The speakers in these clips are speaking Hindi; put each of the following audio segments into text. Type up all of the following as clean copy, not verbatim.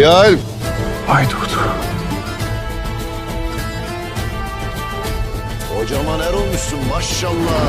Gel. Haydut. Kocaman er olmuşsun maşallah.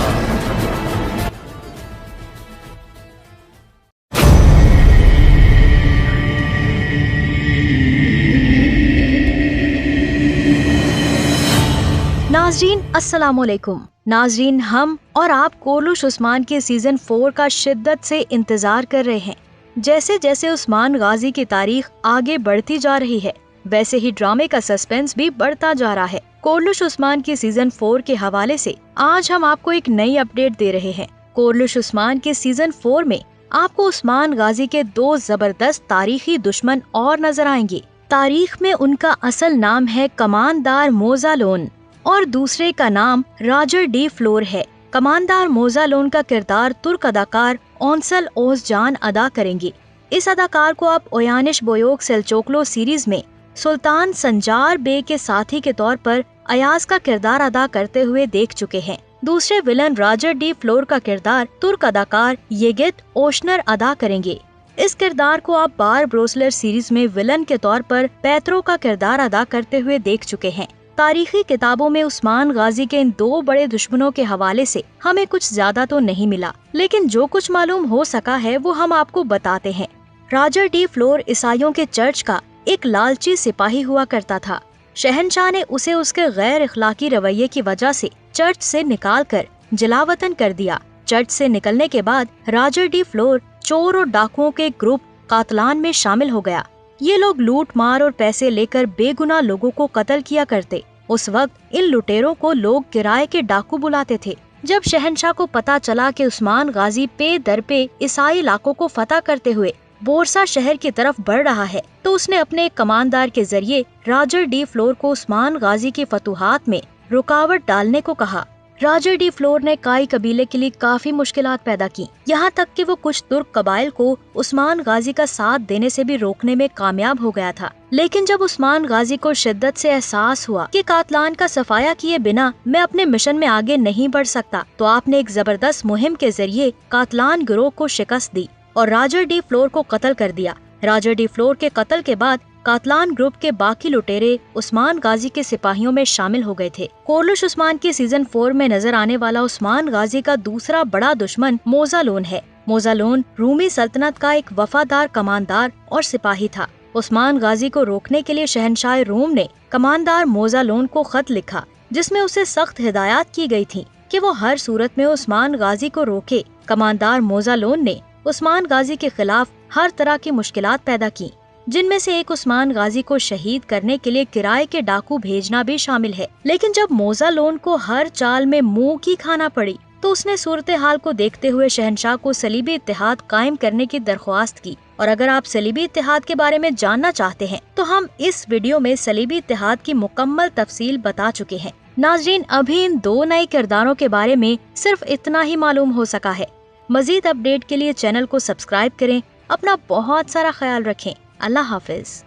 नाजरीन अस्सलाम वालेकुम। नाजरीन, हम और आप कोरलुश उस्मान के सीजन 4 का शिद्दत से इंतजार कर रहे हैं। जैसे जैसे उस्मान गाजी की तारीख आगे बढ़ती जा रही है, वैसे ही ड्रामे का सस्पेंस भी बढ़ता जा रहा है। कोरलुश उस्मान के सीजन 4 के हवाले से आज हम आपको एक नई अपडेट दे रहे हैं। कोरलुश उस्मान के सीजन 4 में आपको उस्मान गाजी के 2 जबरदस्त तारीखी दुश्मन और नजर आएंगे। तारीख में उनका असल नाम है कमानदार मोजालोन और दूसरे का नाम रॉजर डी फ्लोर है। कमानदार मोजालोन का किरदार तुर्क अदाकार ओंसल ओज़जान अदा करेंगे। इस अदाकार को आप ओयानिश बोयोक सेल्चोकलो सीरीज में सुल्तान संजार बे के साथी के तौर पर अयाज का किरदार अदा करते हुए देख चुके हैं। दूसरे विलन रॉजर डी फ्लोर का किरदार तुर्क अदाकार येगित ओशनर अदा करेंगे। इस किरदार को आप बार ब्रोसलर सीरीज में विलन के तौर पर पैत्रो का किरदार अदा करते हुए देख चुके हैं। तारीखी किताबों में उस्मान गाजी के इन 2 बड़े दुश्मनों के हवाले से हमें कुछ ज्यादा तो नहीं मिला, लेकिन जो कुछ मालूम हो सका है वो हम आपको बताते हैं। रॉजर डी फ्लोर ईसाइयों के चर्च का एक लालची सिपाही हुआ करता था। शहंशाह ने उसे उसके गैर इखलाकी रवैये की वजह से चर्च से निकालकर जलावतन कर दिया। चर्च से निकलने के बाद रॉजर डी फ्लोर चोर और डाकुओं के ग्रुप कातलान में शामिल हो गया। ये लोग लूट मार और पैसे लेकर बेगुनाह लोगों को कत्ल किया करते। उस वक्त इन लुटेरों को लोग किराए के डाकू बुलाते थे। जब शहंशाह को पता चला कि उस्मान गाजी पे दर पे ईसाई इलाकों को फतह करते हुए बोरसा शहर की तरफ बढ़ रहा है, तो उसने अपने एक कमांडर के जरिए रॉजर डी फ्लोर को उस्मान गाजी की फतूहात में रुकावट डालने को कहा। रॉजर डी फ्लोर ने काई कबीले के लिए काफी मुश्किलात पैदा की, यहाँ तक कि वो कुछ तुर्क कबाइल को उस्मान गाजी का साथ देने से भी रोकने में कामयाब हो गया था। लेकिन जब उस्मान गाजी को शिद्दत से एहसास हुआ कि कातलान का सफाया किए बिना मैं अपने मिशन में आगे नहीं बढ़ सकता, तो आपने एक जबरदस्त मुहिम के जरिए कातलान गिरोह को शिकस्त दी और रॉजर डी फ्लोर को कत्ल कर दिया। रॉजर डी फ्लोर के कत्ल के बाद कातलान ग्रुप के बाकी लुटेरे उस्मान गाजी के सिपाहियों में शामिल हो गए थे। कोरलुश उस्मान की सीजन 4 में नजर आने वाला उस्मान गाजी का दूसरा बड़ा दुश्मन मोजालोन है। मोजालोन रूमी सल्तनत का एक वफादार कमांडर और सिपाही था। उस्मान गाजी को रोकने के लिए शहंशाह रोम ने कमांडर मोजालोन को खत लिखा, जिसमें उसे सख्त हिदायत की गई थी कि वो हर सूरत में उस्मान गाजी को रोके। कमांडर मोजालोन ने उस्मान गाजी के खिलाफ हर तरह की मुश्किलात पैदा की, जिनमें से एक उस्मान गाजी को शहीद करने के लिए किराए के डाकू भेजना भी शामिल है। लेकिन जब मोजालोन को हर चाल में मुंह की खाना पड़ी, तो उसने सूरत हाल को देखते हुए शहंशाह को सलीबी इत्तेहाद कायम करने की दरख्वास्त की। और अगर आप सलीबी इत्तेहाद के बारे में जानना चाहते हैं, तो हम इस वीडियो में सलीबी इत्तेहाद की मुकम्मल तफसील बता चुके हैं। नाजरीन, अभी इन 2 नए किरदारों के बारे में सिर्फ इतना ही मालूम हो सका है। मजीद अपडेट के लिए चैनल को सब्सक्राइब करें। अपना बहुत सारा ख्याल रखें। अल्लाह हाफिज।